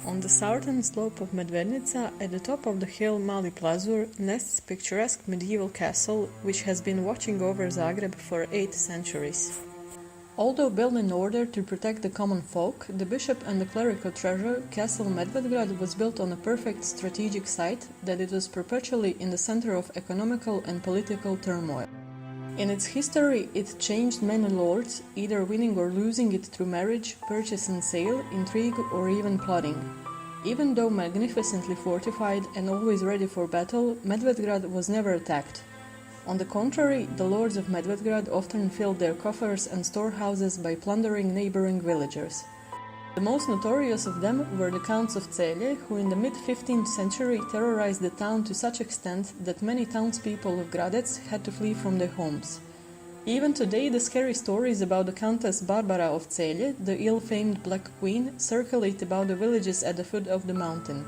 On the southern slope of Medvednica, at the top of the hill Mali Plazur, nests picturesque medieval castle which has been watching over Zagreb for 8 centuries. Although built in order to protect the common folk, the bishop and the clerical treasure, Castle Medvedgrad was built on a perfect strategic site that it was perpetually in the center of economical and political turmoil. In its history, it changed many lords, either winning or losing it through marriage, purchase and sale, intrigue, or even plotting. Even though magnificently fortified and always ready for battle, Medvedgrad was never attacked. On the contrary, the lords of Medvedgrad often filled their coffers and storehouses by plundering neighboring villagers. The most notorious of them were the Counts of Celje, who in the mid-15th century terrorized the town to such extent that many townspeople of Gradec had to flee from their homes. Even today, the scary stories about the Countess Barbara of Celje, the ill-famed Black Queen, circulate about the villages at the foot of the mountain.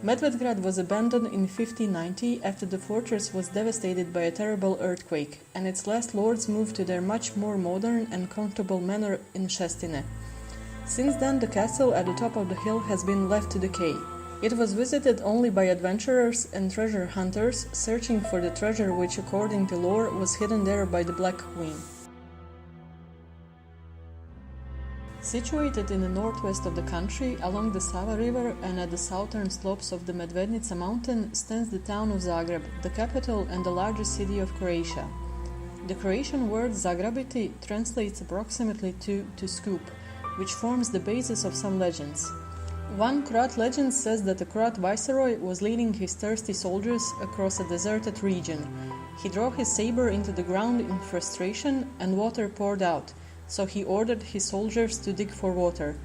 Medvedgrad was abandoned in 1590 after the fortress was devastated by a terrible earthquake, and its last lords moved to their much more modern and comfortable manor in Šestine. Since then, the castle at the top of the hill has been left to decay. It was visited only by adventurers and treasure hunters searching for the treasure which, according to lore, was hidden there by the Black Queen. Situated in the northwest of the country, along the Sava River and at the southern slopes of the Medvednica mountain, stands the town of Zagreb, the capital and the largest city of Croatia. The Croatian word Zagrebiti translates approximately to scoop, which forms the basis of some legends. One Croat legend says that a Croat viceroy was leading his thirsty soldiers across a deserted region. He drove his saber into the ground in frustration and water poured out, so he ordered his soldiers to dig for water.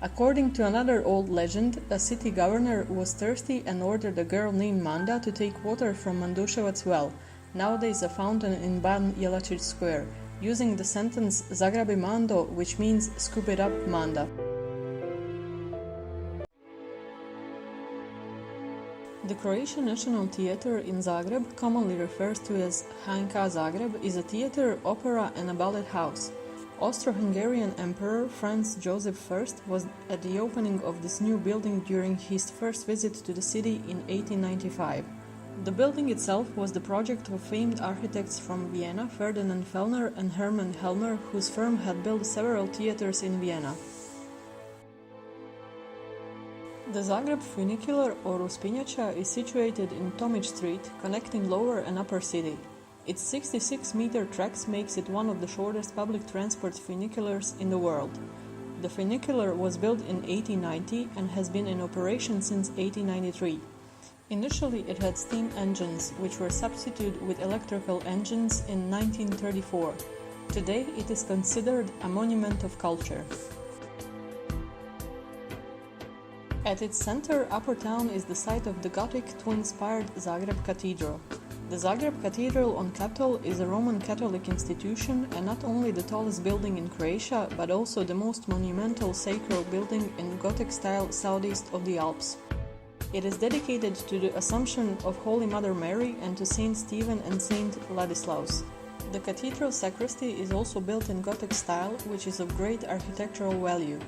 According to another old legend, a city governor was thirsty and ordered a girl named Manda to take water from Manduševac well, nowadays a fountain in Ban Jelačić Square, using the sentence Zagrabi Mando, which means scoop it up, Manda. The Croatian National Theatre in Zagreb, commonly referred to as HNK Zagreb, is a theatre, opera and a ballet house. Austro-Hungarian Emperor Franz Joseph I was at the opening of this new building during his first visit to the city in 1895. The building itself was the project of famed architects from Vienna, Ferdinand Fellner and Hermann Helmer, whose firm had built several theatres in Vienna. The Zagreb funicular or Uspinjača is situated in Tomić Street, connecting lower and upper city. Its 66-meter tracks makes it one of the shortest public transport funiculars in the world. The funicular was built in 1890 and has been in operation since 1893. Initially, it had steam engines, which were substituted with electrical engines in 1934. Today, it is considered a monument of culture. At its center, Upper Town is the site of the Gothic twin-spired Zagreb Cathedral. The Zagreb Cathedral on Capitol is a Roman Catholic institution and not only the tallest building in Croatia, but also the most monumental sacral building in Gothic style southeast of the Alps. It is dedicated to the Assumption of Holy Mother Mary and to Saint Stephen and Saint Ladislaus. The cathedral sacristy is also built in Gothic style, which is of great architectural value.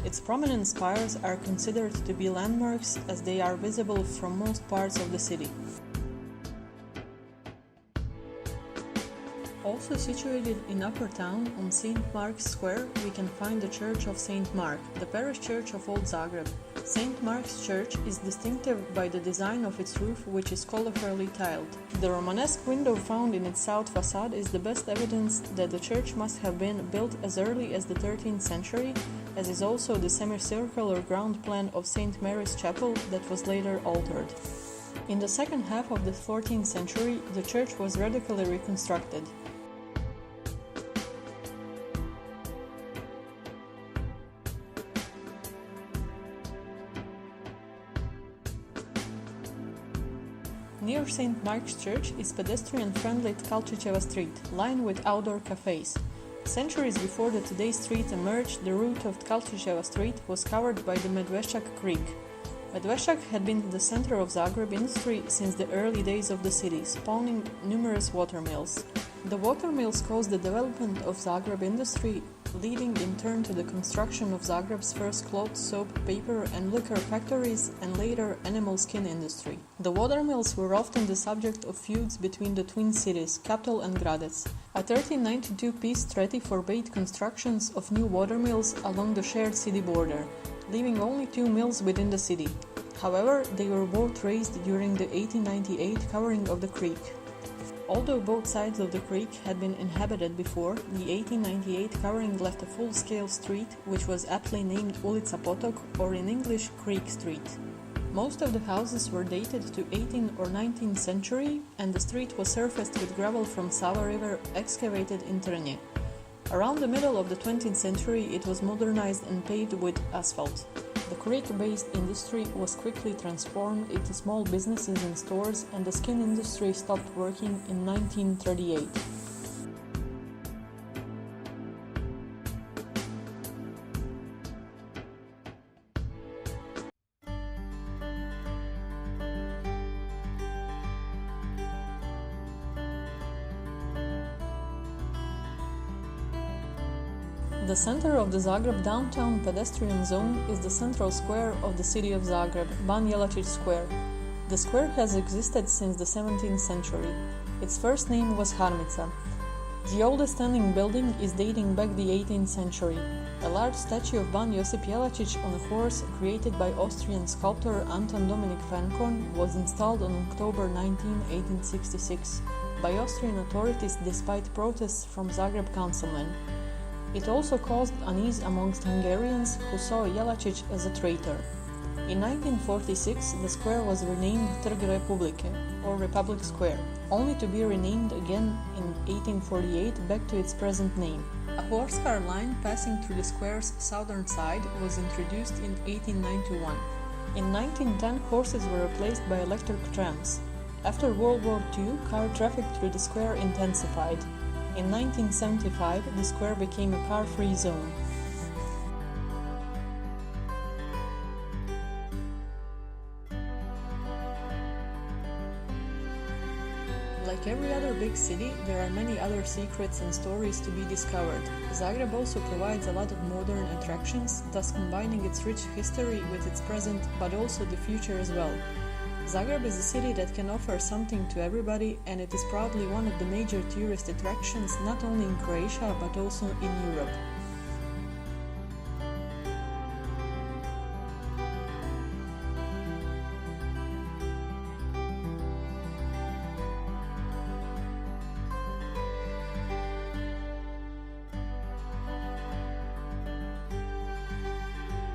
Its prominent spires are considered to be landmarks as they are visible from most parts of the city. Also situated in Upper Town, on St. Mark's Square, we can find the Church of St. Mark, the parish church of Old Zagreb. St. Mark's Church is distinctive by the design of its roof, which is colorfully tiled. The Romanesque window found in its south facade is the best evidence that the church must have been built as early as the 13th century, as is also the semicircular ground plan of St. Mary's Chapel that was later altered. In the second half of the 14th century, the church was radically reconstructed. Near St. Mark's Church is pedestrian-friendly Tkalčićeva Street, lined with outdoor cafes. Centuries before the today's street emerged, the route of Tkalčićeva Street was covered by the Medveščak Creek. Medveščak had been the center of Zagreb industry since the early days of the city, spawning numerous water mills. The water mills caused the development of Zagreb industry, leading in turn to the construction of Zagreb's first cloth, soap, paper and liquor factories and later animal skin industry. The water mills were often the subject of feuds between the twin cities, Kaptol and Gradec. A 1392 peace treaty forbade constructions of new water mills along the shared city border, leaving only 2 mills within the city. However, they were both raised during the 1898 covering of the creek. Although both sides of the creek had been inhabited before, the 1898 covering left a full-scale street, which was aptly named Ulica Potok, or in English, Creek Street. Most of the houses were dated to 18th or 19th century, and the street was surfaced with gravel from Sava River excavated in Trnje. Around the middle of the 20th century, it was modernized and paved with asphalt. The creek-based industry was quickly transformed into small businesses and stores, and the skin industry stopped working in 1938. The center of the Zagreb downtown pedestrian zone is the central square of the city of Zagreb, Ban Jelačić Square. The square has existed since the 17th century. Its first name was Harmica. The oldest standing building is dating back the 18th century. A large statue of Ban Josip Jelačić on a horse, created by Austrian sculptor Anton Dominik Fancon, was installed on October 19, 1866, by Austrian authorities despite protests from Zagreb councilmen. It also caused unease amongst Hungarians, who saw Jelačić as a traitor. In 1946, the square was renamed Trg Republike, or Republic Square, only to be renamed again in 1848 back to its present name. A horse-car line passing through the square's southern side was introduced in 1891. In 1910, horses were replaced by electric trams. After World War II, car traffic through the square intensified. In 1975, the square became a car-free zone. Like every other big city, there are many other secrets and stories to be discovered. Zagreb also provides a lot of modern attractions, thus combining its rich history with its present, but also the future as well. Zagreb is a city that can offer something to everybody, and it is probably one of the major tourist attractions not only in Croatia but also in Europe.